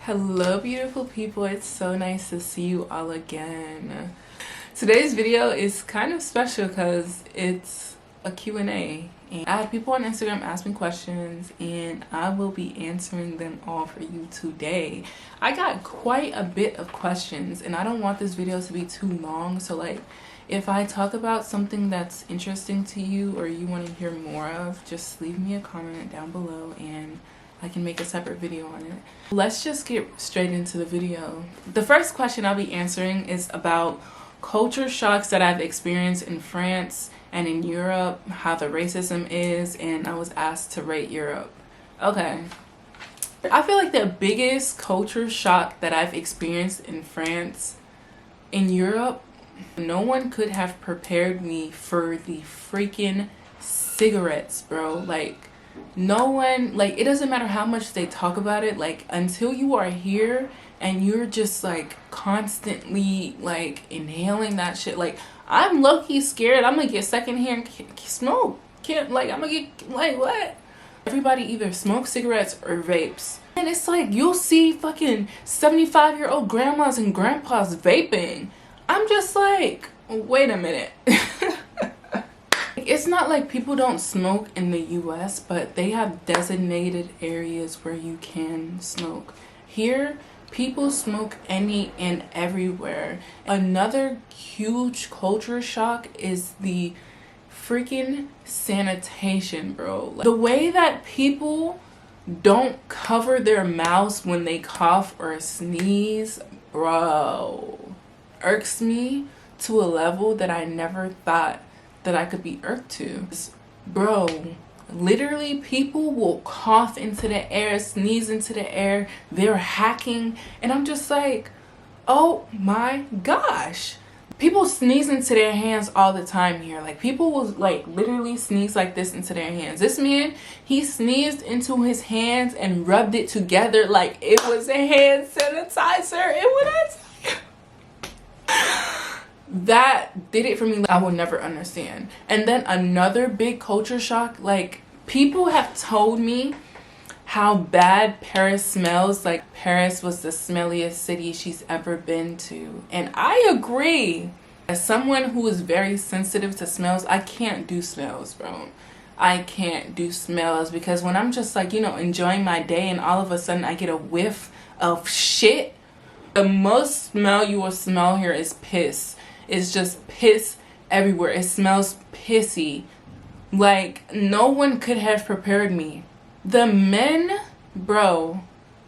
Hello beautiful people, it's so nice to see you all again. Today's video is kind of special because it's a Q&A. And I had people on Instagram ask me questions and I will be answering them all for you today. I got quite a bit of questions and I don't want this video to be too long, so like if I talk about something that's interesting to you or you want to hear more of, just leave me a comment down below and I can make a separate video on it. Let's just get straight into the video. The first question I'll be answering is about culture shocks that I've experienced in France and in Europe, how the racism is, and I was asked to rate Europe. Okay. I feel like the biggest culture shock that I've experienced in France, in Europe, no one could have prepared me for the freaking cigarettes, bro. Like, no one, like, it doesn't matter how much they talk about it, like, until you are here and you're just like constantly like inhaling that shit, like, I'm low-key scared I'm gonna get secondhand smoke. I'm gonna get, like, what? Everybody either smokes cigarettes or vapes, and it's like you'll see fucking 75-year-old grandmas and grandpas vaping. I'm just like, wait a minute. It's not like people don't smoke in the US, but they have designated areas where you can smoke. Here, people smoke any and everywhere. Another huge culture shock is the freaking sanitation, bro. Like, the way that people don't cover their mouths when they cough or sneeze, bro, irks me to a level that I never thought that I could be irked to. Bro, literally people will cough into the air, sneeze into the air, they're hacking, and I'm just like, oh my gosh. People sneeze into their hands all the time here. Like, people will like literally sneeze like this into their hands. This man, he sneezed into his hands and rubbed it together like it was a hand sanitizer. It would that did it for me. I will never understand. And then another big culture shock, like, people have told me how bad Paris smells. Like, Paris was the smelliest city she's ever been to, and I agree. As someone who is very sensitive to smells, I can't do smells, bro. I can't do smells, because when I'm just like, you know, enjoying my day and all of a sudden I get a whiff of shit, the most smell you will smell here is piss. It's just piss everywhere. It smells pissy. Like, no one could have prepared me. The men, bro,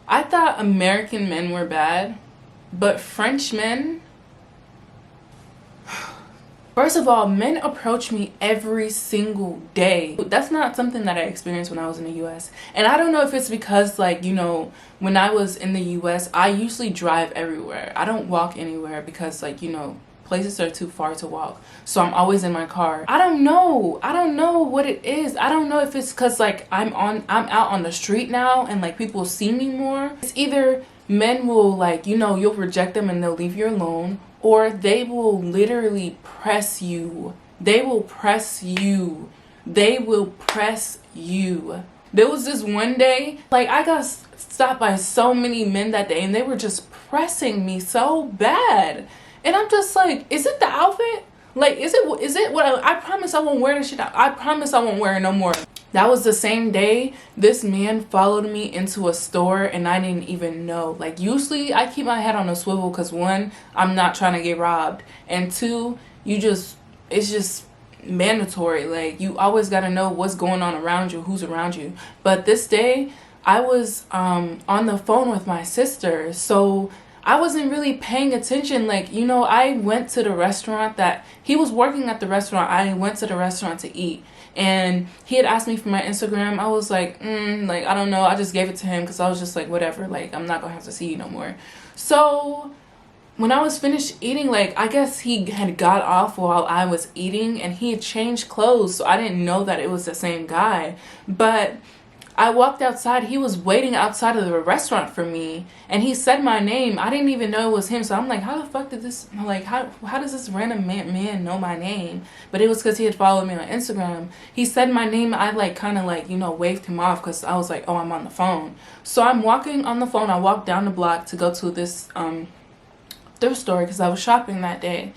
I thought American men were bad, but French men, first of all, men approach me every single day. That's not something that I experienced when I was in the US. And I don't know if it's because, like, you know, when I was in the US, I usually drive everywhere. I don't walk anywhere because, like, you know, places are too far to walk, so I'm always in my car. I don't know what it is. I don't know if it's because, like, I'm out on the street now and like people see me more. It's either men will, like, you know, you'll reject them and they'll leave you alone, or they will literally press you. They will press you. They will press you. There was this one day, like, I got stopped by so many men that day and they were just pressing me so bad. And I'm just like, is it the outfit? Like, is it what I promise I won't wear this shit out. I promise I won't wear it no more. That was the same day this man followed me into a store and I didn't even know. Like, usually I keep my head on a swivel because, one, I'm not trying to get robbed, and two, it's just mandatory. Like, you always got to know what's going on around you, who's around you. But this day I was on the phone with my sister, so I wasn't really paying attention. Like, you know, I went to the restaurant that he was working at. The restaurant, I went to the restaurant to eat, and he had asked me for my Instagram. I was like, like, I don't know. I just gave it to him because I was just like, whatever, like, I'm not gonna have to see you no more. So when I was finished eating, like, I guess he had got off while I was eating and he had changed clothes, so I didn't know that it was the same guy. But I walked outside. He was waiting outside of the restaurant for me, and he said my name. I didn't even know it was him. So I'm like, how the fuck did this, like, how does this random man know my name? But it was because he had followed me on Instagram. He said my name. I like kind of like, you know, waved him off because I was like, oh, I'm on the phone. So I'm walking on the phone. I walked down the block to go to this thrift store because I was shopping that day.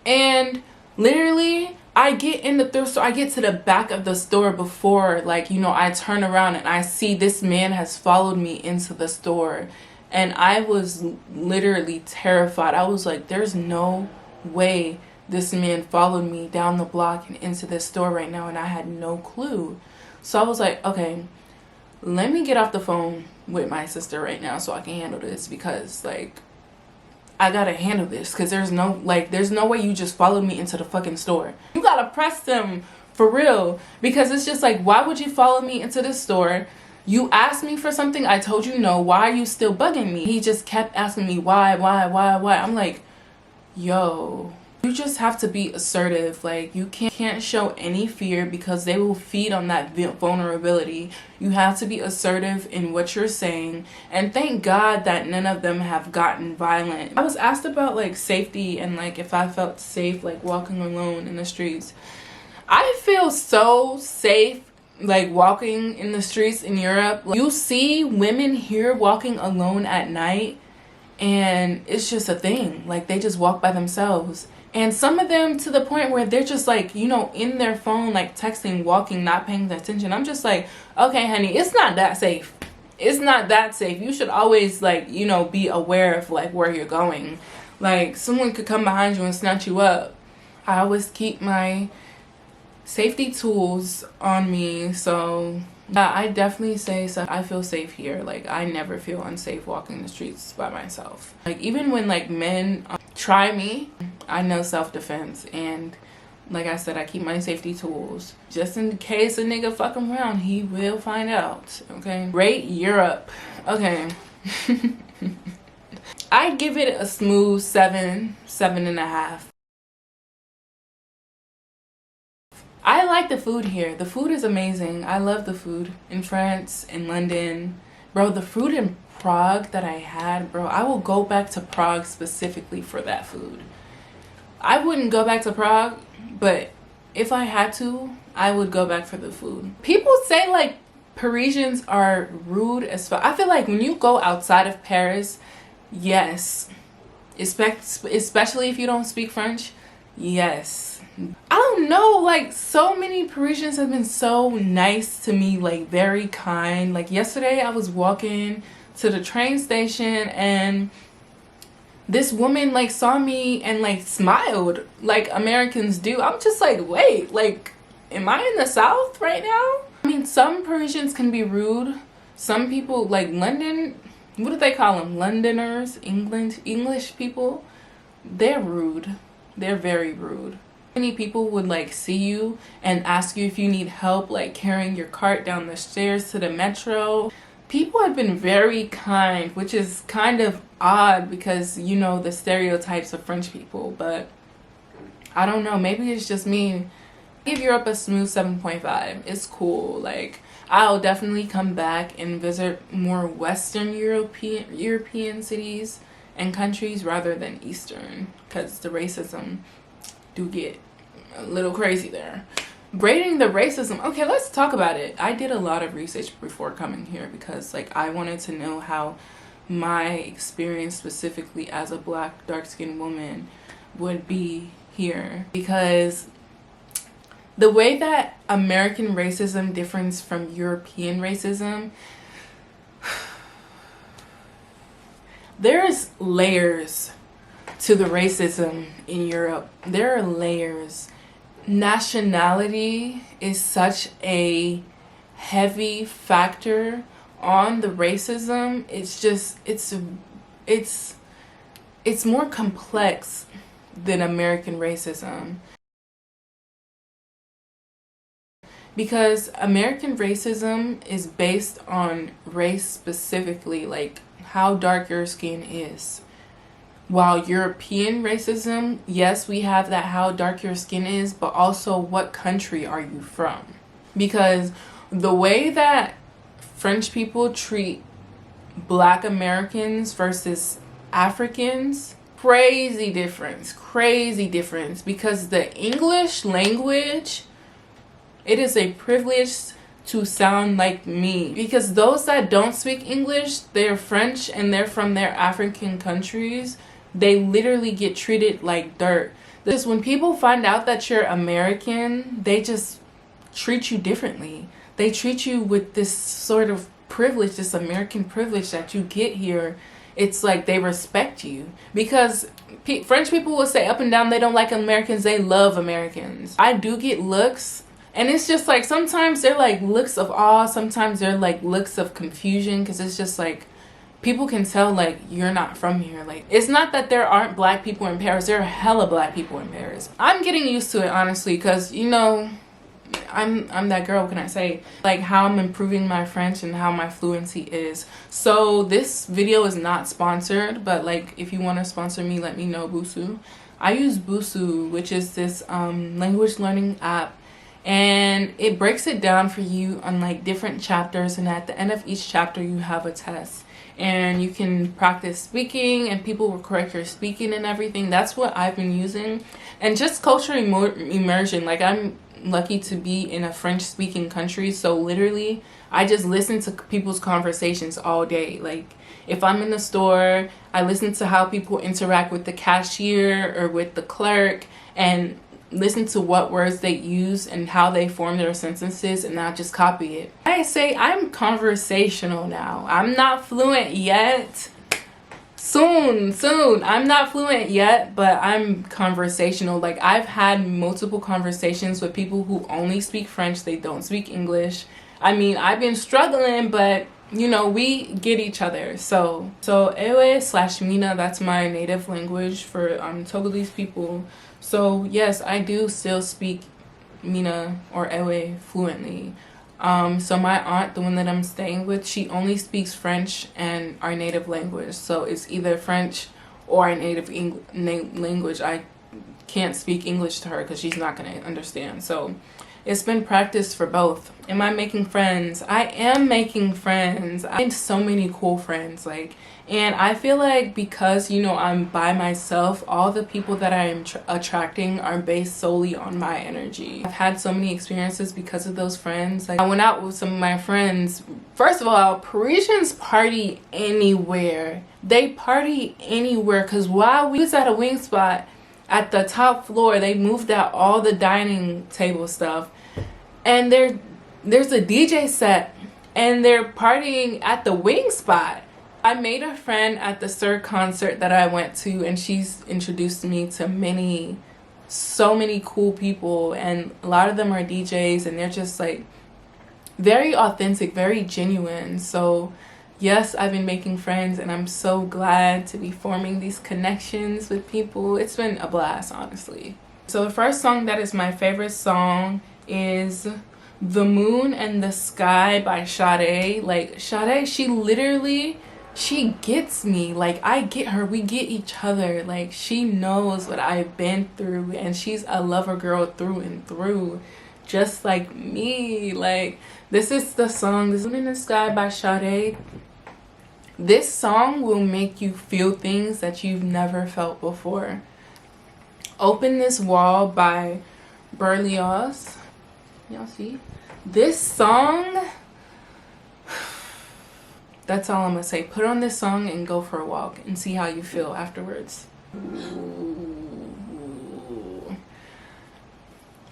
And literally, I get in the thrift store. I get to the back of the store before, like, you know, I turn around and I see this man has followed me into the store. And I was literally terrified. I was like, there's no way this man followed me down the block and into this store right now. And I had no clue. So I was like, okay, let me get off the phone with my sister right now so I can handle this, because, like, I gotta handle this, because there's no way you just followed me into the fucking store. You gotta press them for real, because it's just like, why would you follow me into the store? You asked me for something, I told you no. Why are you still bugging me? He just kept asking me why. I'm like, yo, you just have to be assertive. Like, you can't show any fear, because they will feed on that vulnerability. You have to be assertive in what you're saying, and thank God that none of them have gotten violent. I was asked about like safety and like if I felt safe like walking alone in the streets. I feel so safe like walking in the streets in Europe. You see women here walking alone at night, and it's just a thing. Like, they just walk by themselves. And some of them to the point where they're just like, you know, in their phone, like texting, walking, not paying attention. I'm just like, okay, honey, it's not that safe. It's not that safe. You should always, like, you know, be aware of like where you're going. Like, someone could come behind you and snatch you up. I always keep my safety tools on me. So yeah, I definitely say so. I feel safe here. Like, I never feel unsafe walking the streets by myself. Like, even when like men try me, I know self-defense, and like I said, I keep my safety tools just in case a nigga fuck around. He will find out. Okay, rate Europe. Okay. I give it a smooth 7.5. I like the food here. The food is amazing. I love the food in France, in London. Bro, the food in Prague that I had, bro, I will go back to Prague specifically for that food. I wouldn't go back to Prague, but if I had to, I would go back for the food. People say like Parisians are rude as fuck. I feel like when you go outside of Paris, yes, especially if you don't speak French, yes. I don't know, like, so many Parisians have been so nice to me, like very kind. Like, yesterday I was walking to the train station and this woman like saw me and like smiled like Americans do. I'm just like, wait, like, am I in the South right now? I mean, some Parisians can be rude. Some people, like London, what do they call them? Londoners, English people, they're rude. They're very rude. Many people would like see you and ask you if you need help like carrying your cart down the stairs to the metro. People have been very kind, which is kind of odd because, you know, the stereotypes of French people, but I don't know, maybe it's just me. I give Europe a smooth 7.5. It's cool. Like, I'll definitely come back and visit more Western European cities and countries rather than Eastern, because the racism do get a little crazy there. Rating the racism, okay, let's talk about it. I did a lot of research before coming here because like I wanted to know how my experience specifically as a black dark-skinned woman would be here, because the way that American racism differs from European racism, there's layers to the racism in Europe. There are layers. Nationality is such a heavy factor on the racism. It's just, it's more complex than American racism, because American racism is based on race specifically, like how dark your skin is. While European racism, yes, we have that how dark your skin is, but also what country are you from? Because the way that French people treat Black Americans versus Africans, crazy difference, because the English language, it is a privilege to sound like me, because those that don't speak English, they're French and they're from their African countries, they literally get treated like dirt. Because when people find out that you're American, they just treat you differently. They treat you with this sort of privilege, this American privilege that you get here. It's like they respect you, because French people will say up and down they don't like Americans, they love Americans. I do get looks, and it's just like sometimes they're like looks of awe, sometimes they're like looks of confusion, because it's just like people can tell like you're not from here. Like, it's not that there aren't Black people in Paris, there are hella Black people in Paris. I'm getting used to it, honestly, because you know, I'm that girl, can I say, like how I'm improving my French and how my fluency is. So this video is not sponsored, but like if you want to sponsor me, let me know. Busu. I use Busu, which is this language learning app, and it breaks it down for you on like different chapters, and at the end of each chapter you have a test and you can practice speaking and people will correct your speaking and everything. That's what I've been using. And just cultural immersion, like I'm lucky to be in a French speaking country, so literally I just listen to people's conversations all day. Like if I'm in the store, I listen to how people interact with the cashier or with the clerk and listen to what words they use and how they form their sentences, and I'll just copy it. I say I'm conversational now. I'm not fluent yet. Soon. I'm not fluent yet, but I'm conversational. Like I've had multiple conversations with people who only speak French, they don't speak English. I mean, I've been struggling, but you know, we get each other. So Ewe/Mina, that's my native language for Togolese people. So yes, I do still speak Mina or Ewe fluently. So my aunt, the one that I'm staying with, she only speaks French and our native language. So it's either French or our native language. I can't speak English to her because she's not going to understand. So it's been practice for both. Am I making friends? I am making friends. I made so many cool friends. And I feel like because, you know, I'm by myself, all the people that I am attracting are based solely on my energy. I've had so many experiences because of those friends. Like I went out with some of my friends. First of all, Parisians party anywhere. They party anywhere, because while we was at a wing spot at the top floor, they moved out all the dining table stuff, and there's a DJ set and they're partying at the wing spot. I made a friend at the Sir concert that I went to, and she's introduced me to so many cool people, and a lot of them are DJs, and they're just like very authentic, very genuine. So yes, I've been making friends, and I'm so glad to be forming these connections with people. It's been a blast, honestly. So the first song that is my favorite song is The Moon and the Sky by Sade. Like Sade, she gets me. Like I get her, we get each other. Like she knows what I've been through, and she's a lover girl through and through, just like me. Like this is the song, The Moon in the Sky by Sade. This song will make you feel things that you've never felt before. Open This Wall by Berlioz. Y'all see? This song, that's all I'm gonna say. Put on this song and go for a walk and see how you feel afterwards. Ooh.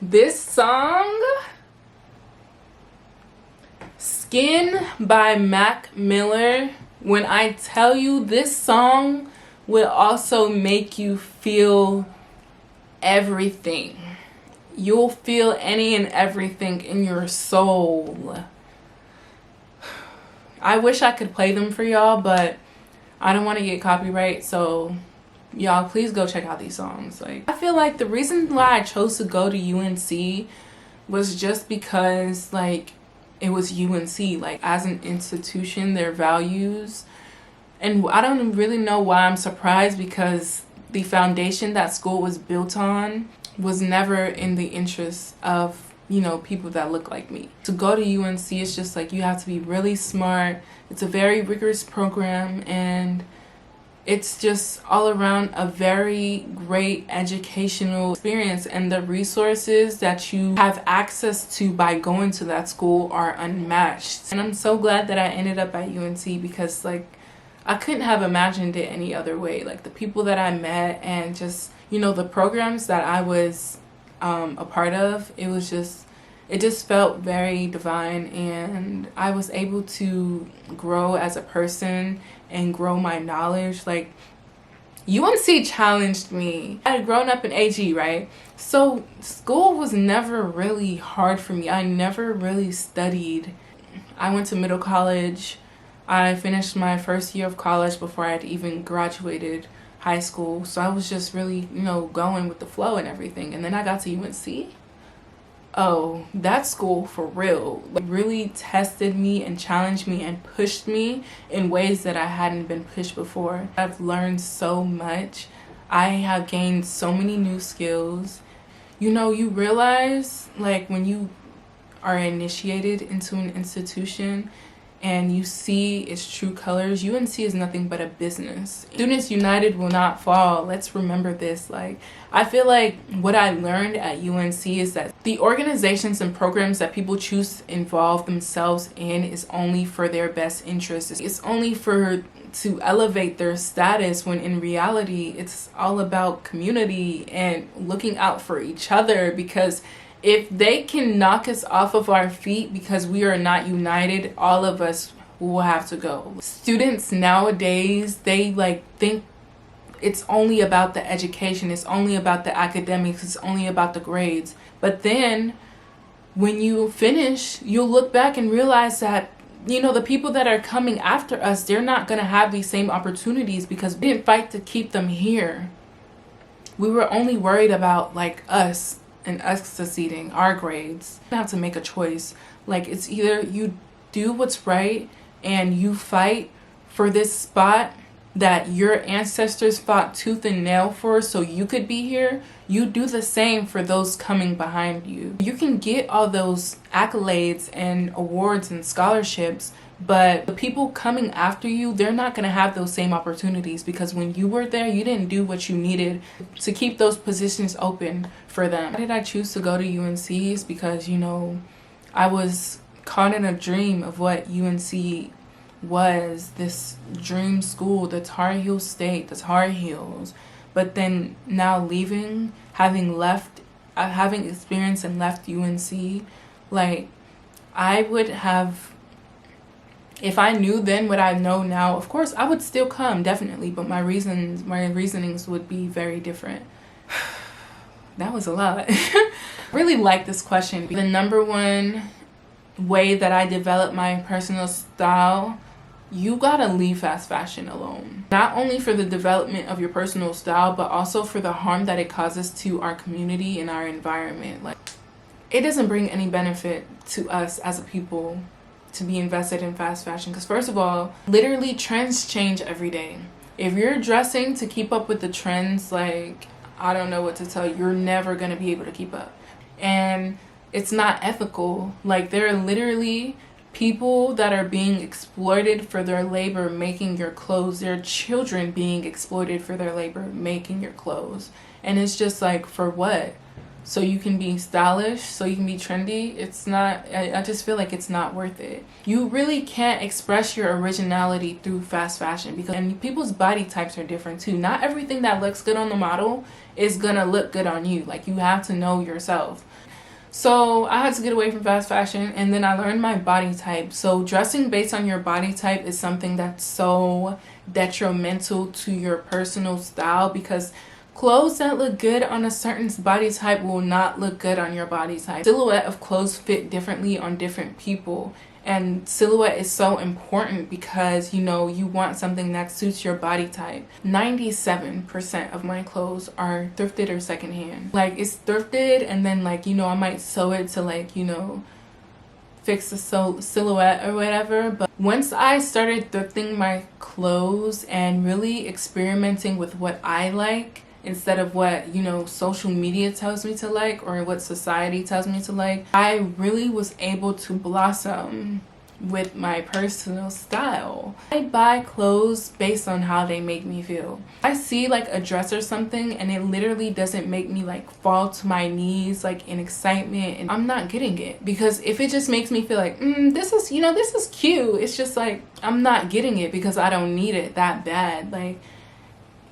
This song, Skin by Mac Miller. When I tell you, this song will also make you feel everything. You'll feel any and everything in your soul. I wish I could play them for y'all, but I don't want to get copyright, so y'all please go check out these songs. Like I feel like the reason why I chose to go to UNC was just because like it was UNC, like as an institution, their values. And I don't really know why I'm surprised, because the foundation that school was built on was never in the interest of you know, people that look like me. To go to UNC, it's just like you have to be really smart. It's a very rigorous program, and it's just all around a very great educational experience, and the resources that you have access to by going to that school are unmatched. And I'm so glad that I ended up at UNC, because like I couldn't have imagined it any other way. Like the people that I met and just, you know, the programs that I was a part of, it just felt very divine, and I was able to grow as a person and grow my knowledge. Like UNC challenged me. I had grown up in AG, right? So school was never really hard for me. I never really studied. I went to middle college. I finished my first year of college before I had even graduated high school. So I was just really, you know, going with the flow and everything. And then I got to UNC. Oh, that school for real really tested me and challenged me and pushed me in ways that I hadn't been pushed before. I've learned so much. I have gained so many new skills. You know, you realize like when you are initiated into an institution and you see its true colors, UNC is nothing but a business. Students united will not fall. Let's remember this. Like, I feel like what I learned at UNC is that the organizations and programs that people choose to involve themselves in is only for their best interests. It's only to elevate their status, when in reality, it's all about community and looking out for each other. Because if they can knock us off of our feet because we are not united, all of us will have to go. Students nowadays, they like think it's only about the education, it's only about the academics, it's only about the grades. But then when you finish, you'll look back and realize that, you know, the people that are coming after us, they're not going to have these same opportunities because we didn't fight to keep them here. We were only worried about like us and us succeeding, our grades. You have to make a choice. Like, it's either you do what's right and you fight for this spot that your ancestors fought tooth and nail for so you could be here. You do the same for those coming behind you. You can get all those accolades and awards and scholarships, but the people coming after you, they're not going to have those same opportunities, because when you were there, you didn't do what you needed to keep those positions open for them. Why did I choose to go to UNC? Is because, you know, I was caught in a dream of what UNC was, this dream school, the Tar Heel State, the Tar Heels. But then now leaving, having experienced and left UNC, like I would have, if I knew then what I know now, of course I would still come, definitely, but my reasonings would be very different. That was a lot. Really like this question. The number one way that I develop my personal style, you gotta leave fast fashion alone. Not only for the development of your personal style, but also for the harm that it causes to our community and our environment. Like, it doesn't bring any benefit to us as a people to be invested in fast fashion, because first of all, literally trends change every day. If you're dressing to keep up with the trends, like, I don't know what to tell you, you're never gonna be able to keep up. And it's not ethical. Like, there are literally people that are being exploited for their labor making your clothes. There are children being exploited for their labor making your clothes. And it's just like, for what? So you can be stylish, so you can be trendy? It's not, I just feel like it's not worth it. You really can't express your originality through fast fashion, because and people's body types are different too. Not everything that looks good on the model is gonna look good on you. Like, you have to know yourself. So I had to get away from fast fashion, and then I learned my body type. So dressing based on your body type is something that's so detrimental to your personal style, because clothes that look good on a certain body type will not look good on your body type. Silhouette of clothes fit differently on different people. And silhouette is so important because, you know, you want something that suits your body type. 97% of my clothes are thrifted or secondhand. Like, it's thrifted, and then, like, you know, I might sew it to, like, you know, fix the silhouette or whatever. But once I started thrifting my clothes and really experimenting with what I like instead of what, you know, social media tells me to like or what society tells me to like. I really was able to blossom with my personal style. I buy clothes based on how they make me feel. I see like a dress or something and it literally doesn't make me like fall to my knees like in excitement, and I'm not getting it. Because if it just makes me feel like this is, you know, this is cute, it's just like I'm not getting it because I don't need it that bad. Like,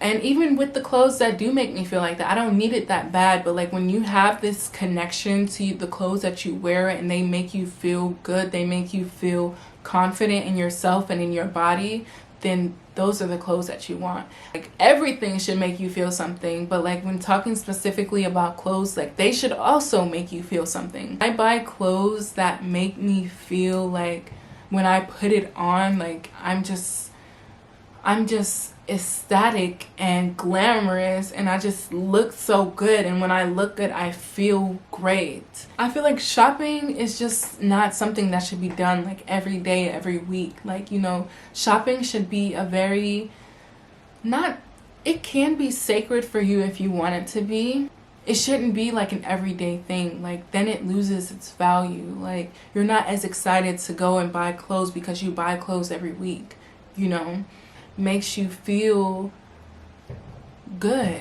and even with the clothes that do make me feel like that, I don't need it that bad. But like when you have this connection to the clothes that you wear and they make you feel good, they make you feel confident in yourself and in your body, then those are the clothes that you want. Like everything should make you feel something, but like when talking specifically about clothes, like they should also make you feel something. I buy clothes that make me feel like when I put it on, like I'm just ecstatic and glamorous, and I just look so good, and when I look good I feel great. I feel like shopping is just not something that should be done like every day, every week. Like, you know, shopping should be a very it can be sacred for you if you want it to be. It shouldn't be like an everyday thing. Like then it loses its value. Like you're not as excited to go and buy clothes because you buy clothes every week, you know. Makes you feel good.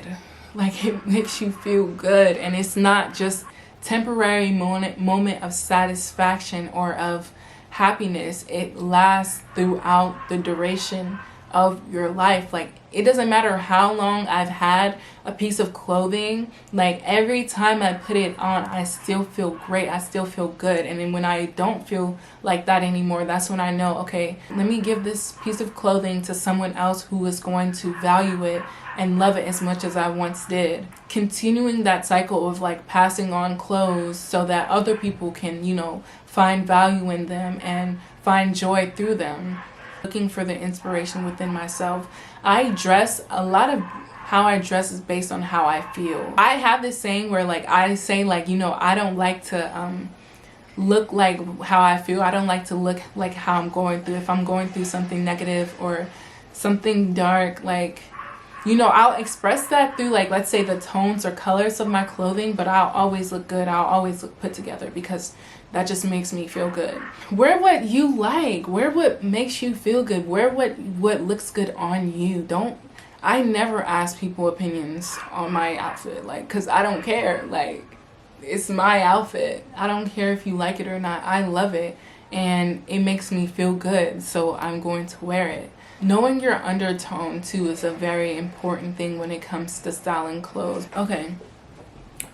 Like it makes you feel good, and it's not just temporary moment of satisfaction or of happiness. It lasts throughout the duration of your life. Like it doesn't matter how long I've had a piece of clothing, like every time I put it on I still feel great, I still feel good. And then when I don't feel like that anymore, that's when I know, okay, let me give this piece of clothing to someone else who is going to value it and love it as much as I once did. Continuing that cycle of like passing on clothes so that other people can, you know, find value in them and find joy through them. Looking for the inspiration within myself. I dress, a lot of how I dress is based on how I feel. I have this saying where like I say like, you know, I don't like to look like how I feel. I don't like to look like how I'm going through. If I'm going through something negative or something dark, like, you know, I'll express that through like, let's say the tones or colors of my clothing, but I'll always look good. I'll always look put together because that just makes me feel good. Wear what you like. Wear what makes you feel good. Wear what looks good on you. I never ask people opinions on my outfit, like, cause I don't care. Like, it's my outfit. I don't care if you like it or not. I love it and it makes me feel good, so I'm going to wear it. Knowing your undertone too is a very important thing when it comes to styling clothes. Okay.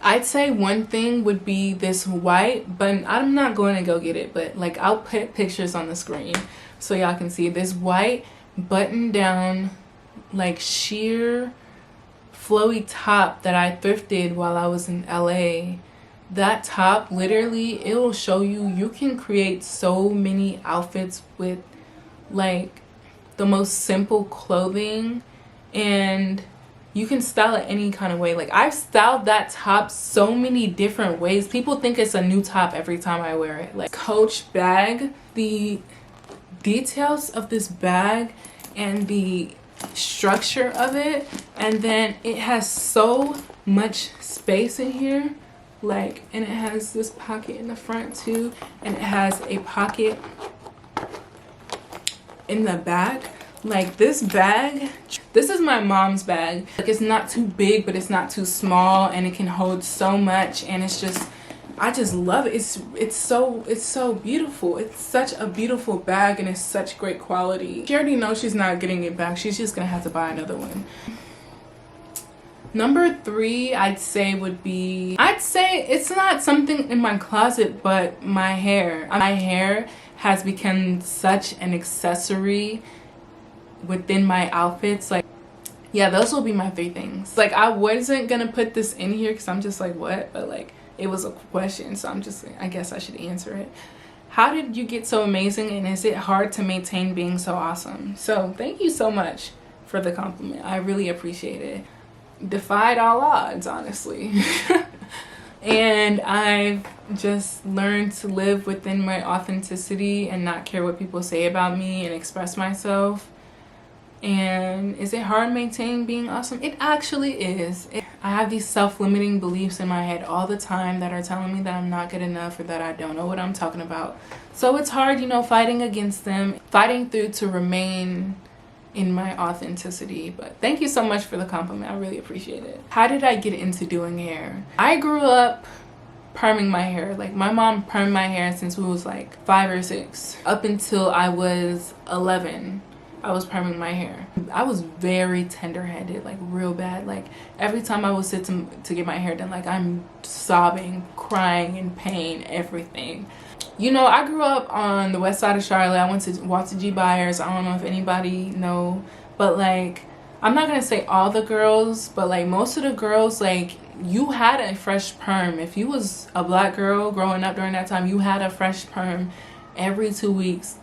I'd say one thing would be this white, but I'm not going to go get it, but like I'll put pictures on the screen so y'all can see this white button down like sheer flowy top that I thrifted while I was in LA. That top, literally, it'll show you can create so many outfits with like the most simple clothing, and you can style it any kind of way. Like I've styled that top so many different ways. People think it's a new top every time I wear it. Like Coach bag, the details of this bag and the structure of it, and then it has so much space in here, like, and it has this pocket in the front too, and it has a pocket in the back. Like this bag, this is my mom's bag. Like it's not too big, but it's not too small, and it can hold so much, and it's just, I just love it. It's so beautiful. It's such a beautiful bag, and it's such great quality. She already knows she's not getting it back. She's just gonna have to buy another one. Number 3, I'd say would be, I'd say it's not something in my closet, but my hair. My hair has become such an accessory within my outfits. Like, yeah, those will be my 3 things. Like I wasn't gonna put this in here because I'm just like, what? But like it was a question, so I'm just like, I guess I should answer it. How did you get so amazing, and is it hard to maintain being so awesome? So thank you so much for the compliment. I really appreciate it. Defied all odds, honestly. And I've just learned to live within my authenticity and not care what people say about me and express myself. And is it hard maintaining being awesome? It actually is. I have these self-limiting beliefs in my head all the time that are telling me that I'm not good enough or that I don't know what I'm talking about. So it's hard, you know, fighting against them, fighting through to remain in my authenticity. But thank you so much for the compliment. I really appreciate it. How did I get into doing hair? I grew up perming my hair. Like, my mom permed my hair since we was like 5 or 6. Up until I was 11, I was perming my hair. I was very tender-headed, like real bad. Like, every time I would sit to get my hair done, like, I'm sobbing, crying in pain, everything. You know, I grew up on the west side of Charlotte. I went to Walter G. Byers. I don't know if anybody know, but like, I'm not gonna say all the girls, but like most of the girls, like, you had a fresh perm. If you was a black girl growing up during that time, you had a fresh perm every 2 weeks.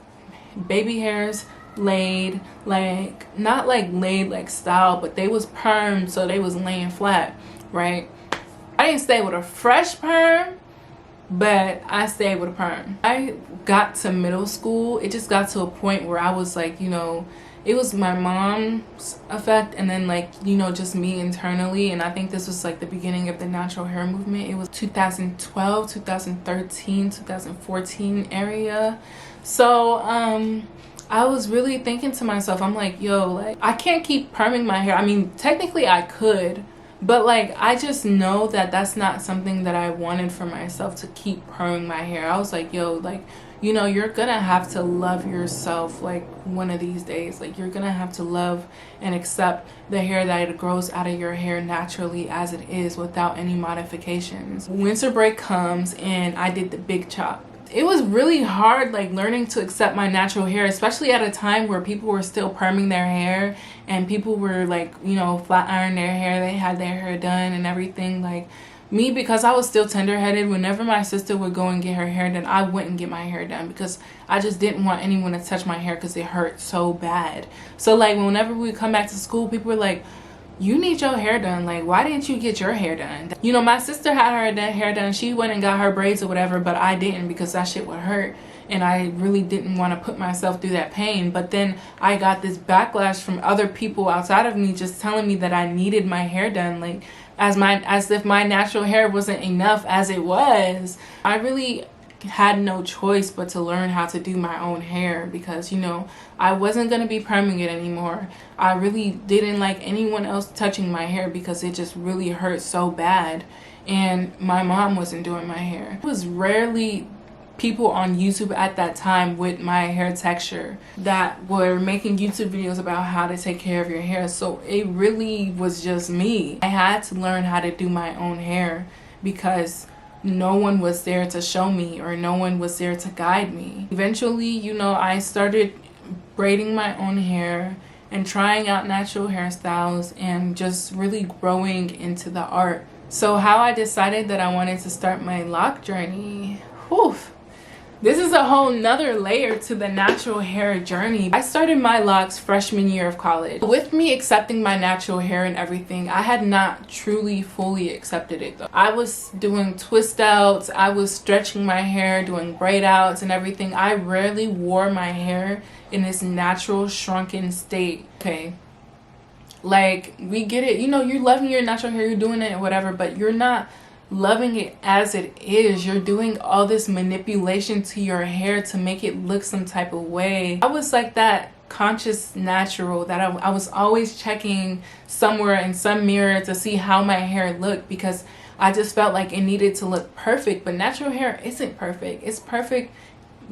Baby hairs laid, like, not like laid like style, but they was permed, so they was laying flat, right? I didn't stay with a fresh perm, but I stayed with a perm. I got to middle school, it just got to a point where I was like, you know, it was my mom's effect, and then like, you know, just me internally. And I think this was like the beginning of the natural hair movement. It was 2012, 2013, 2014 area. So I was really thinking to myself, I'm like, yo, like, I can't keep perming my hair. I mean, technically I could, but like, I just know that that's not something that I wanted for myself, to keep perming my hair. I was like, yo, like, you know, you're gonna have to love yourself, like, one of these days. Like, you're gonna have to love and accept the hair that grows out of your hair naturally as it is, without any modifications. Winter break comes and I did the big chop. It was really hard, like, learning to accept my natural hair, especially at a time where people were still perming their hair and people were like, you know, flat iron their hair. They had their hair done and everything. Like, me, because I was still tender-headed, whenever my sister would go and get her hair done, I wouldn't get my hair done because I just didn't want anyone to touch my hair because it hurt so bad. So like, whenever we come back to school, people were like, you need your hair done. Like, why didn't you get your hair done? You know, my sister had her hair done. She went and got her braids or whatever, but I didn't, because that shit would hurt. And I really didn't want to put myself through that pain. But then I got this backlash from other people outside of me just telling me that I needed my hair done. Like, as if my natural hair wasn't enough as it was. I really had no choice but to learn how to do my own hair, because, you know, I wasn't going to be perming it anymore. I really didn't like anyone else touching my hair because it just really hurt so bad. And my mom wasn't doing my hair. It was rarely people on YouTube at that time with my hair texture that were making YouTube videos about how to take care of your hair. So it really was just me. I had to learn how to do my own hair because no one was there to show me, or no one was there to guide me. Eventually, you know, I started braiding my own hair and trying out natural hairstyles and just really growing into the art. So how I decided that I wanted to start my lock journey, whew. This is a whole nother layer to the natural hair journey. I started my locks freshman year of college. With me accepting my natural hair and everything, I had not truly fully accepted it though. I was doing twist outs, I was stretching my hair, doing braid outs and everything. I rarely wore my hair in this natural shrunken state. Okay, like, we get it, you know, you're loving your natural hair, you're doing it or whatever, but you're not loving it as it is. You're doing all this manipulation to your hair to make it look some type of way. I was like that conscious natural that I was always checking somewhere in some mirror to see how my hair looked, because I just felt like it needed to look perfect. But natural hair isn't perfect. It's perfect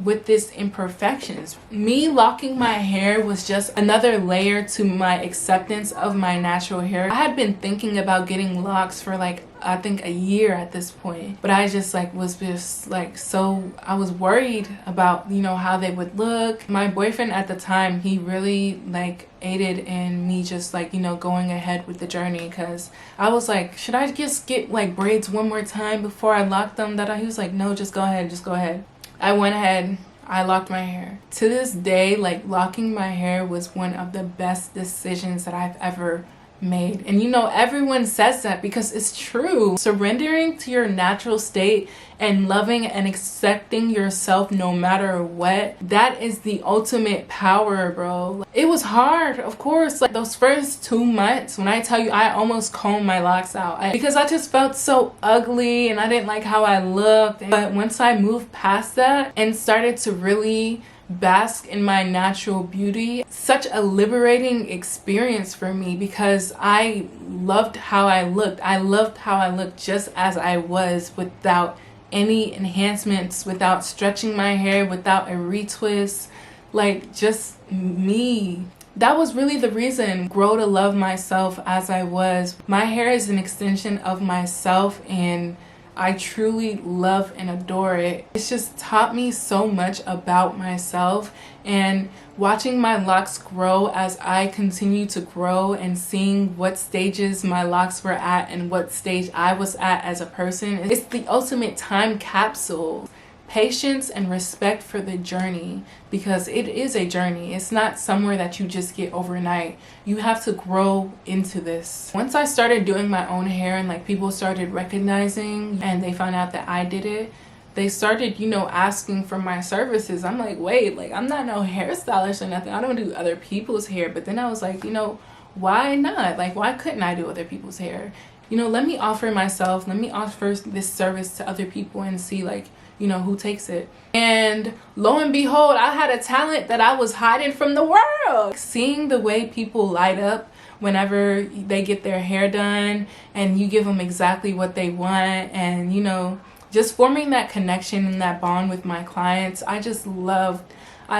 with this imperfections. Me locking my hair was just another layer to my acceptance of my natural hair. I had been thinking about getting locks for like, I think a year at this point, but I just like was just like, so I was worried about, you know, how they would look. My boyfriend at the time, he really like aided in me just like, you know, going ahead with the journey, because I was like, should I just get like braids one more time before I lock them? He was like, no, just go ahead, just go ahead. I went ahead, I locked my hair. To this day, like, locking my hair was one of the best decisions that I've ever made. And you know, everyone says that because it's true. Surrendering to your natural state and loving and accepting yourself no matter what, that is the ultimate power, bro. It was hard, of course. Like those first 2 months, when I tell you I almost combed my locks out because I just felt so ugly and I didn't like how I looked. But once I moved past that and started to really bask in my natural beauty, such a liberating experience for me because I loved how I looked. I loved how I looked just as I was, without any enhancements, without stretching my hair, without a retwist, like just me. That was really the reason. Grow to love myself as I was. My hair is an extension of myself and I truly love and adore it. It's just taught me so much about myself, and watching my locks grow as I continue to grow and seeing what stages my locks were at and what stage I was at as a person, it's the ultimate time capsule. Patience and respect for the journey, because it is a journey. It's not somewhere that you just get overnight. You have to grow into this. Once I started doing my own hair and like people started recognizing and they found out that I did it, they started, you know, asking for my services. I'm like, wait, like I'm not no hairstylist or nothing. I don't do other people's hair. But then I was like, you know, why not? Like, why couldn't I do other people's hair? You know, let me offer myself, let me offer this service to other people and see, like, you know, who takes it. And lo and behold, I had a talent that I was hiding from the world. Seeing the way people light up whenever they get their hair done and you give them exactly what they want, and you know, just forming that connection and that bond with my clients. I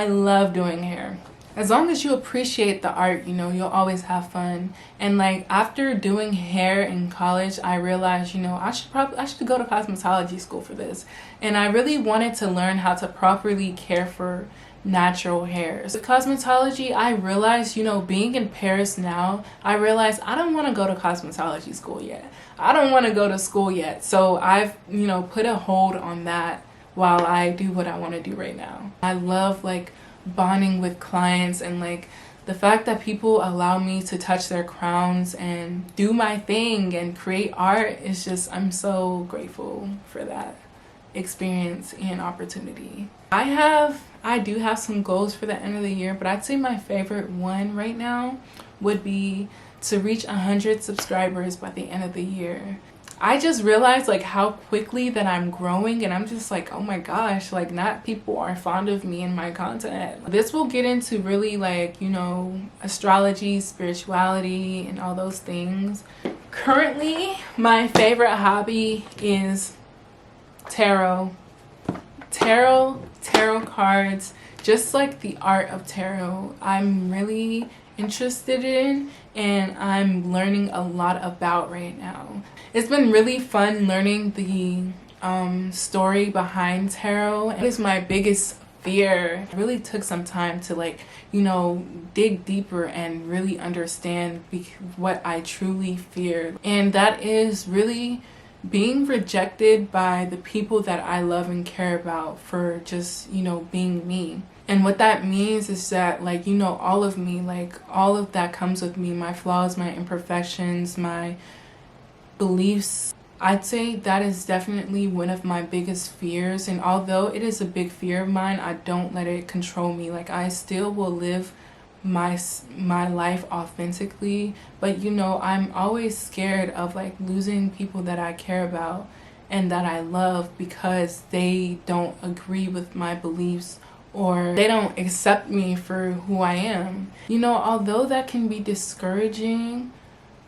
love doing hair. As long as you appreciate the art, you know, you'll always have fun. And like after doing hair in college, I realized, you know, I should go to cosmetology school for this. And I really wanted to learn how to properly care for natural hair. With cosmetology, I realized, you know, being in Paris now, I realized I don't want to go to cosmetology school yet. I don't want to go to school yet. So I've, you know, put a hold on that while I do what I want to do right now. I love like bonding with clients, and like the fact that people allow me to touch their crowns and do my thing and create art is just, I'm so grateful for that experience and opportunity. I do have some goals for the end of the year, but I'd say my favorite one right now would be to reach 100 subscribers by the end of the year. I just realized like how quickly that I'm growing, and I'm just like, oh my gosh, like not people are fond of me and my content. This will get into really like, you know, astrology, spirituality, and all those things. Currently, my favorite hobby is tarot. Tarot cards, just like the art of tarot. I'm really interested in, and I'm learning a lot about right now. It's been really fun learning the story behind tarot. It is my biggest fear. I really took some time to like, you know, dig deeper and really understand what I truly fear. And that is really being rejected by the people that I love and care about for just, you know, being me. And what that means is that, like, you know, all of me, like all of that comes with me, my flaws, my imperfections, my beliefs. I'd say that is definitely one of my biggest fears. And although it is a big fear of mine, I don't let it control me. Like I still will live my life authentically, but you know, I'm always scared of like losing people that I care about and that I love because they don't agree with my beliefs or they don't accept me for who I am. You know, although that can be discouraging,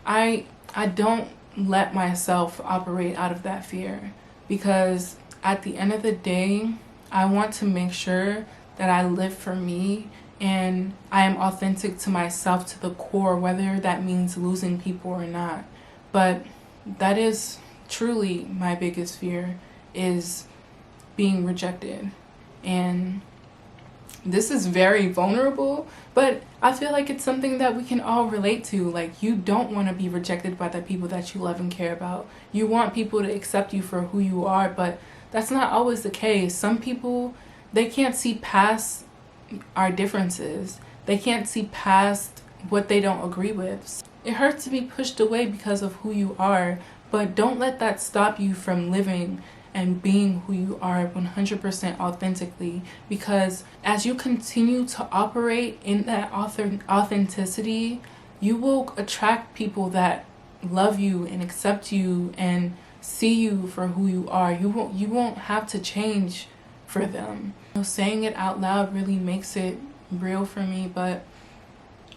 I don't let myself operate out of that fear, because at the end of the day, I want to make sure that I live for me and I am authentic to myself to the core, whether that means losing people or not. But that is truly my biggest fear, is being rejected. And this is very vulnerable, but I feel like it's something that we can all relate to. Like, you don't want to be rejected by the people that you love and care about. You want people to accept you for who you are, but that's not always the case. Some people, they can't see past our differences. They can't see past what they don't agree with. It hurts to be pushed away because of who you are, but don't let that stop you from living and being who you are 100% authentically, because as you continue to operate in that authenticity, you will attract people that love you and accept you and see you for who you are. You won't have to change for them. Saying it out loud really makes it real for me, but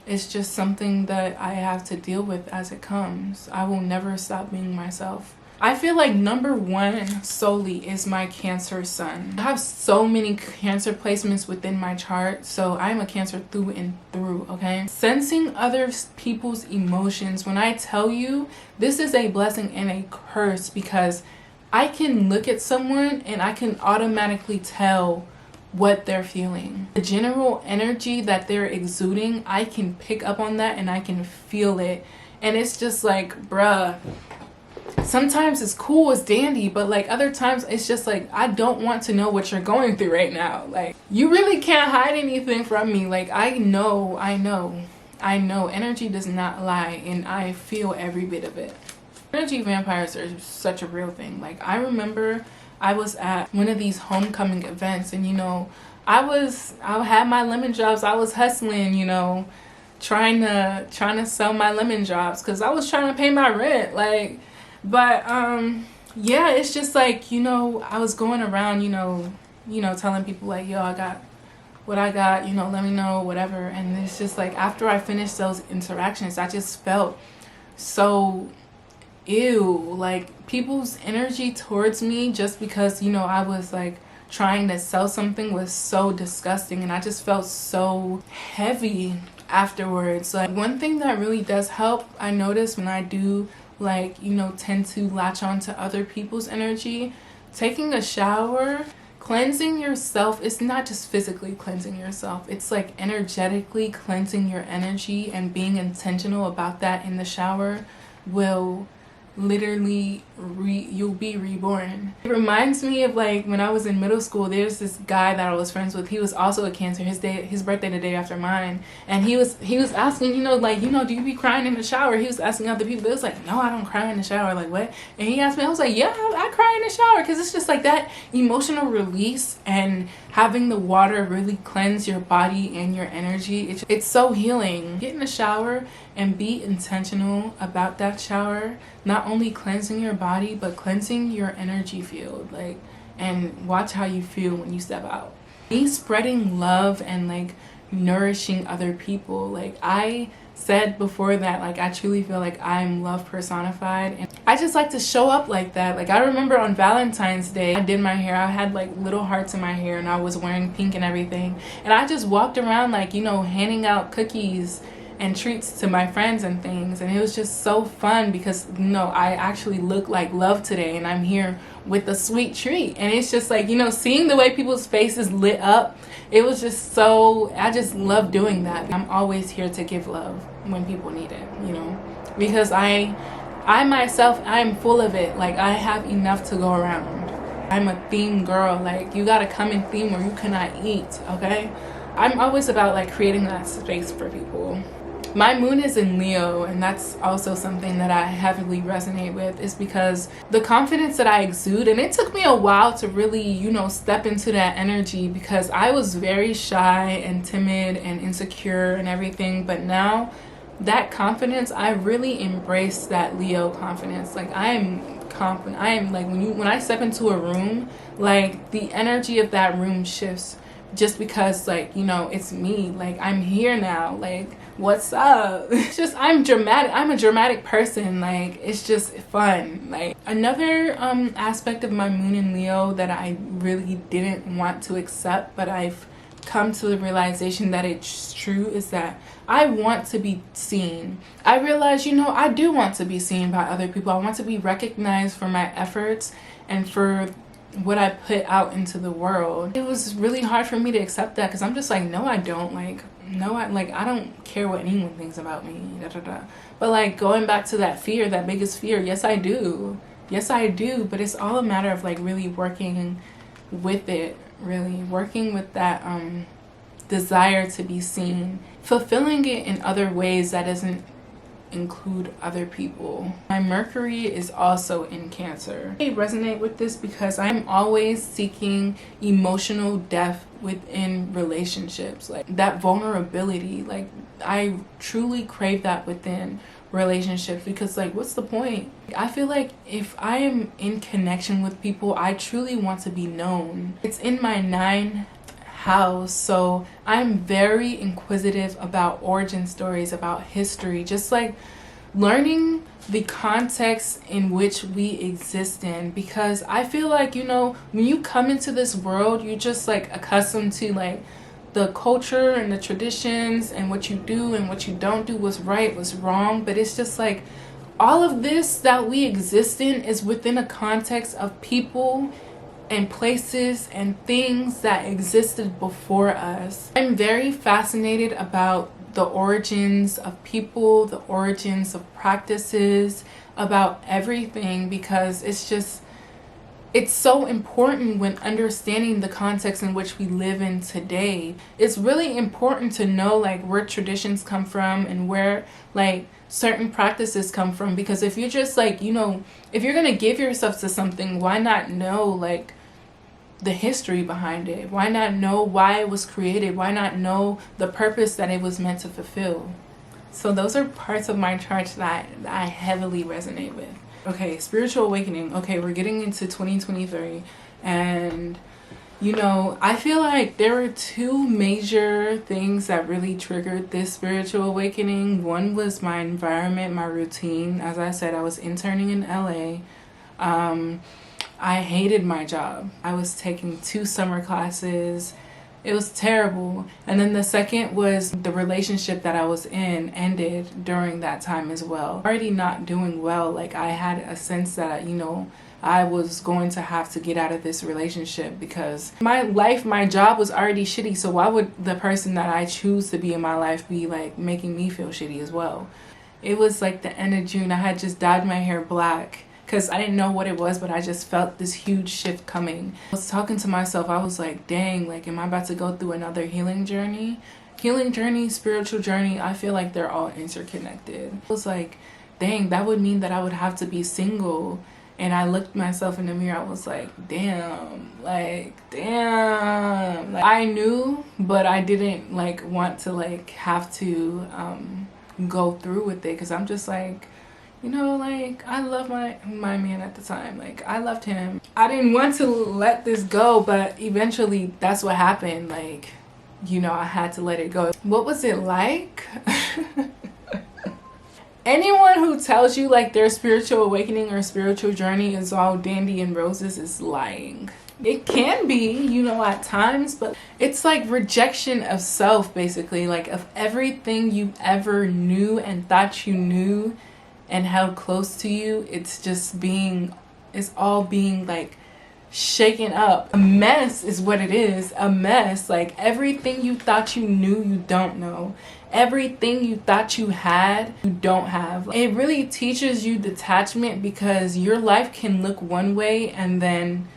it's just something that I have to deal with as it comes. I will never stop being myself. I feel like number one solely is my Cancer sun. I have so many Cancer placements within my chart, so I'm a Cancer through and through, okay? Sensing other people's emotions. When I tell you, this is a blessing and a curse, because I can look at someone and I can automatically tell what they're feeling. The general energy that they're exuding, I can pick up on that and I can feel it. And it's just like, bruh, sometimes it's cool, it's dandy, but like other times it's just like, I don't want to know what you're going through right now. Like, you really can't hide anything from me. Like, I know energy does not lie, and I feel every bit of it. Energy vampires are such a real thing. Like, I remember I was at one of these homecoming events, and I had my lemon drops. I was hustling, trying to sell my lemon drops because I was trying to pay my rent. Like, but yeah, it's just like, I was going around, telling people like, yo, I got what I got, let me know, whatever. And it's just like, after I finished those interactions, I just felt so ew, like people's energy towards me, just because I was like trying to sell something, was so disgusting, and I just felt so heavy afterwards. Like, one thing that really does help, I notice when I do like tend to latch on to other people's energy, taking a shower, cleansing yourself. It's not just physically cleansing yourself, it's like energetically cleansing your energy, and being intentional about that in the shower will literally you'll be reborn. It reminds me of like when I was in middle school. There's this guy that I was friends with. He was also a Cancer. His birthday the day after mine, and he was asking, do you be crying in the shower? He was asking other people. It was like, no, I don't cry in the shower. Like, what? And he asked me. I was like, yeah, I cry in the shower, because it's just like that emotional release, and having the water really cleanse your body and your energy. It's so healing. Get in the shower and be intentional about that shower, not only cleansing your body but cleansing your energy field, like, and watch how you feel when you step out. Be spreading love and like nourishing other people. Like I said before, that like I truly feel like I'm love personified, and I just like to show up like that. Like I remember on Valentine's Day, I did my hair. I had like little hearts in my hair, and I was wearing pink and everything, and I just walked around like handing out cookies and treats to my friends and things, and it was just so fun because I actually look like love today, and I'm here with a sweet treat. And it's just like seeing the way people's faces lit up, it was just so, I just love doing that. I'm always here to give love when people need it, because I myself, I'm full of it. Like I have enough to go around. I'm a theme girl. Like, you gotta come in theme or you cannot eat, okay? I'm always about like creating that space for people. My moon is in Leo, and that's also something that I heavily resonate with, is because the confidence that I exude, and it took me a while to really, step into that energy, because I was very shy and timid and insecure and everything. But now that confidence, I really embrace that Leo confidence. Like I am confident. I am like, when I step into a room, like the energy of that room shifts, just because like it's me. Like I'm here now. Like, what's up? It's just, I'm dramatic. I'm a dramatic person. Like, it's just fun. Like, another aspect of my moon in Leo that I really didn't want to accept, but I've come to the realization that it's true, is that I want to be seen. I realize, I do want to be seen by other people. I want to be recognized for my efforts and for what I put out into the world. It was really hard for me to accept that, because I'm just like, no, I don't. Like, no, I don't care what anyone thinks about me. But like, going back to that fear, that biggest fear, yes, I do. Yes, I do. But it's all a matter of like really working with it, really working with that desire to be seen. fulfilling it in other ways that doesn't include other people. My Mercury is also in Cancer. I resonate with this because I'm always seeking emotional depth within relationships, like that vulnerability. Like I truly crave that within relationships, because like what's the point? I feel like if I am in connection with people, I truly want to be known. It's in my 9th house, so I'm very inquisitive about origin stories, about history, just like learning the context in which we exist in, because I feel like, you know, when you come into this world, you're just like accustomed to like the culture and the traditions and what you do and what you don't do, what's right, what's wrong. But it's just like all of this that we exist in is within a context of people and places and things that existed before us. I'm very fascinated about the origins of people, the origins of practices, about everything, because it's so important when understanding the context in which we live in today. It's really important to know like where traditions come from and where like certain practices come from, because if you're just like, you know, if you're gonna give yourself to something, why not know like the history behind it? Why not know why it was created? Why not know the purpose that it was meant to fulfill? So those are parts of my chart that I heavily resonate with. Okay, spiritual awakening. Okay, we're getting into 2023, and you know, I feel like there were 2 major things that really triggered this spiritual awakening. One was my environment, my routine. As I said, I was interning in LA. I hated my job. I was taking 2 summer classes. It was terrible. And then the second was the relationship that I was in ended during that time as well. Already not doing well. Like I had a sense that, you know, I was going to have to get out of this relationship because my life, my job was already shitty. So why would the person that I choose to be in my life be like making me feel shitty as well? It was like the end of June. I had just dyed my hair black because I didn't know what it was, but I just felt this huge shift coming. I was talking to myself. I was like, dang, like, am I about to go through another healing journey? Healing journey, spiritual journey, I feel like they're all interconnected. I was like, dang, that would mean that I would have to be single. And I looked myself in the mirror. I was like, damn. Like, I knew, but I didn't like want to like have to go through with it, because I'm just like, you know, like I love my man at the time. Like I loved him. I didn't want to let this go, but eventually that's what happened. Like, you know, I had to let it go. What was it like? Anyone who tells you like their spiritual awakening or spiritual journey is all dandy and roses is lying. It can be, you know, at times, but it's like rejection of self, basically, like of everything you ever knew and thought you knew and held close to you. It's all being like shaken up. A mess is what it is. A mess. Like everything you thought you knew, you don't know. Everything you thought you had, you don't have. It really teaches you detachment, because your life can look one way and then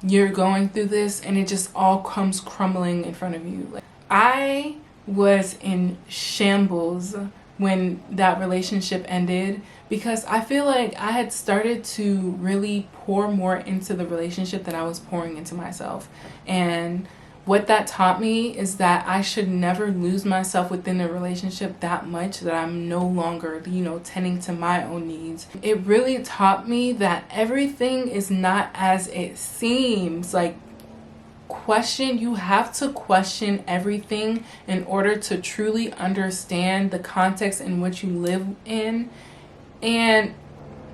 you're going through this and it just all comes crumbling in front of you. Like, I was in shambles when that relationship ended, because I feel like I had started to really pour more into the relationship than I was pouring into myself. And what that taught me is that I should never lose myself within a relationship that much that I'm no longer, you know, tending to my own needs. It really taught me that everything is not as it seems. Like, you have to question everything in order to truly understand the context in which you live in and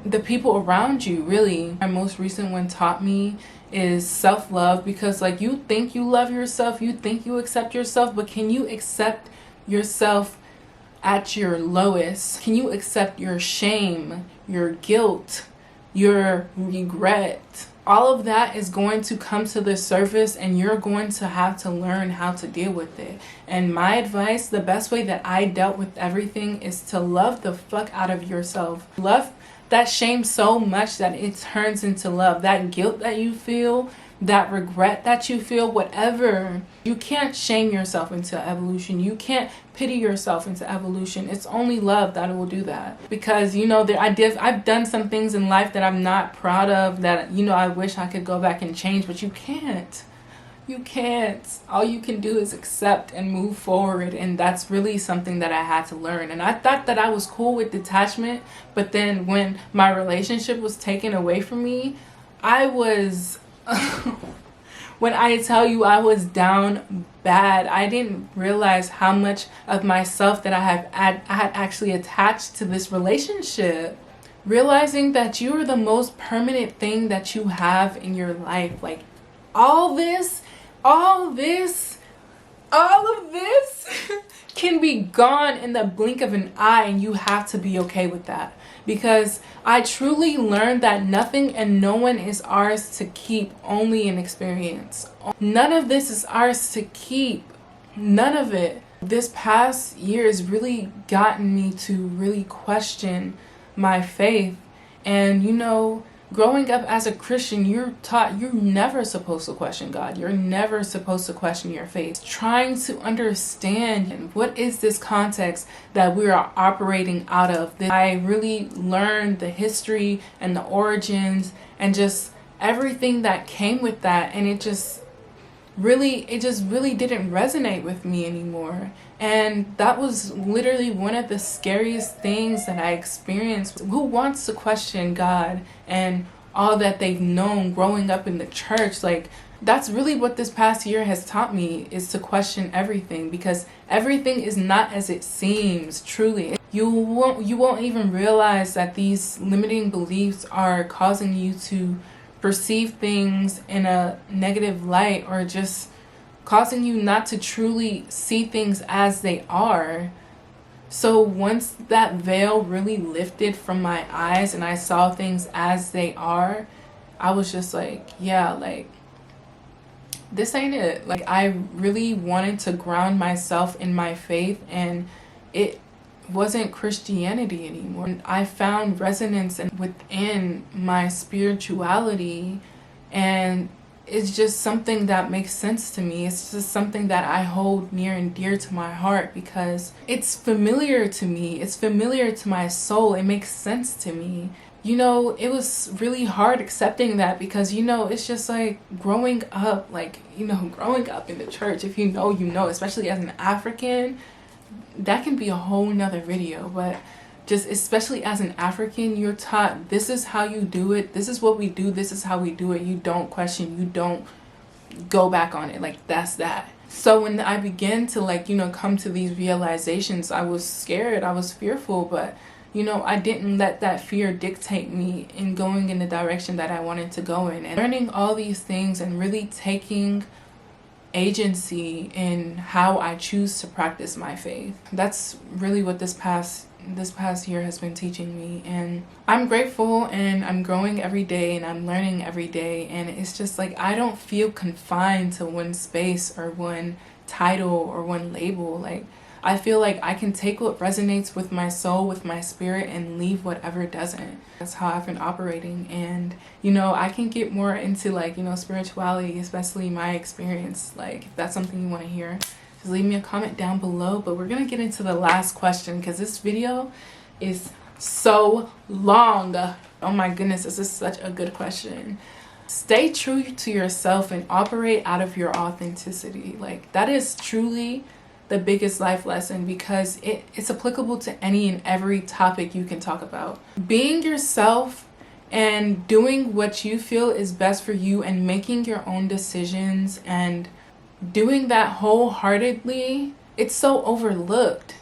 the people around you. Really, my most recent one taught me is self-love, because like you think you love yourself, you think you accept yourself, but can you accept yourself at your lowest? Can you accept your shame, your guilt, your regret? All of that is going to come to the surface, and you're going to have to learn how to deal with it. And my advice, the best way that I dealt with everything is to love the fuck out of yourself. Love that shame so much that it turns into love. That guilt that you feel that regret that you feel, whatever, you can't shame yourself into evolution. You can't pity yourself into evolution. It's only love that will do that. Because, you know, I've done some things in life that I'm not proud of, that, you know, I wish I could go back and change, but you can't. You can't. All you can do is accept and move forward, and that's really something that I had to learn. And I thought that I was cool with detachment, but then when my relationship was taken away from me, I was when I tell you I was down bad. I didn't realize how much of myself that I had actually attached to this relationship. Realizing that you are the most permanent thing that you have in your life. Like, all of this can be gone in the blink of an eye, and you have to be okay with that. Because I truly learned that nothing and no one is ours to keep, only an experience. None of this is ours to keep. None of it. This past year has really gotten me to really question my faith. And, you know, growing up as a Christian, you're taught you're never supposed to question God. You're never supposed to question your faith. Trying to understand what is this context that we are operating out of. I really learned the history and the origins and just everything that came with that, and it just really didn't resonate with me anymore. And that was literally one of the scariest things that I experienced. Who wants to question God and all that they've known growing up in the church? Like, that's really what this past year has taught me, is to question everything, because everything is not as it seems. Truly, you won't even realize that these limiting beliefs are causing you to perceive things in a negative light, or just causing you not to truly see things as they are. So once that veil really lifted from my eyes and I saw things as they are, I was just like, yeah, like, this ain't it. Like, I really wanted to ground myself in my faith, and it wasn't Christianity anymore. And I found resonance within my spirituality, and it's just something that makes sense to me. It's just something that I hold near and dear to my heart, because it's familiar to me. It's familiar to my soul. It makes sense to me. You know, it was really hard accepting that, because, you know, it's just like growing up in the church. If you know, especially as an African, that can be a whole nother video, but just especially as an African, you're taught this is how you do it, this is what we do, this is how we do it. You don't question, you don't go back on it. Like, that's that. So when I began to come to these realizations, I was scared, I was fearful, but I didn't let that fear dictate me in going in the direction that I wanted to go in. And learning all these things and really taking agency in how I choose to practice my faith. That's really what this past year has been teaching me. And I'm grateful, and I'm growing every day, and I'm learning every day. And it's just like, I don't feel confined to one space or one title or one label. Like, I feel like I can take what resonates with my soul, with my spirit, and leave whatever doesn't. That's how I've been operating. And, I can get more into spirituality, especially my experience. Like, if that's something you want to hear, just leave me a comment down below. But we're going to get into the last question, because this video is so long. Oh my goodness, this is such a good question. Stay true to yourself and operate out of your authenticity. Like, that is truly the biggest life lesson, because it's applicable to any and every topic you can talk about. Being yourself and doing what you feel is best for you, and making your own decisions and doing that wholeheartedly, it's so overlooked.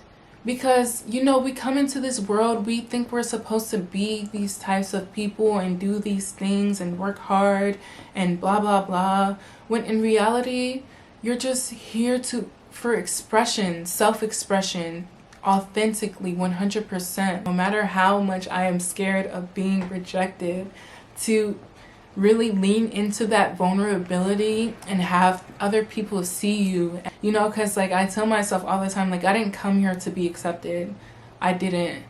Because we come into this world, we think we're supposed to be these types of people and do these things and work hard and blah blah blah, when in reality you're just here for expression, self-expression, authentically, 100%. No matter how much I am scared of being rejected, to really lean into that vulnerability and have other people see you. Because I tell myself all the time, I didn't come here to be accepted. I didn't.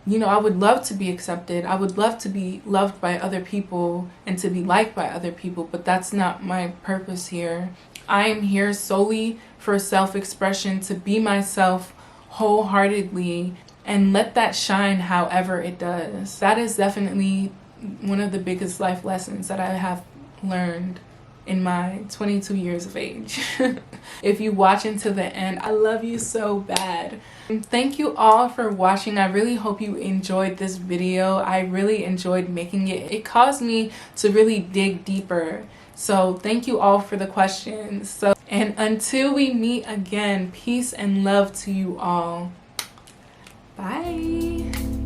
you know, I would love to be accepted. I would love to be loved by other people and to be liked by other people, but that's not my purpose here. I am here solely for self-expression, to be myself wholeheartedly and let that shine however it does. That is definitely one of the biggest life lessons that I have learned in my 22 years of age. If you watch until the end, I love you so bad. Thank you all for watching. I really hope you enjoyed this video. I really enjoyed making it. It caused me to really dig deeper. So thank you all for the questions. And until we meet again, peace and love to you all. Bye.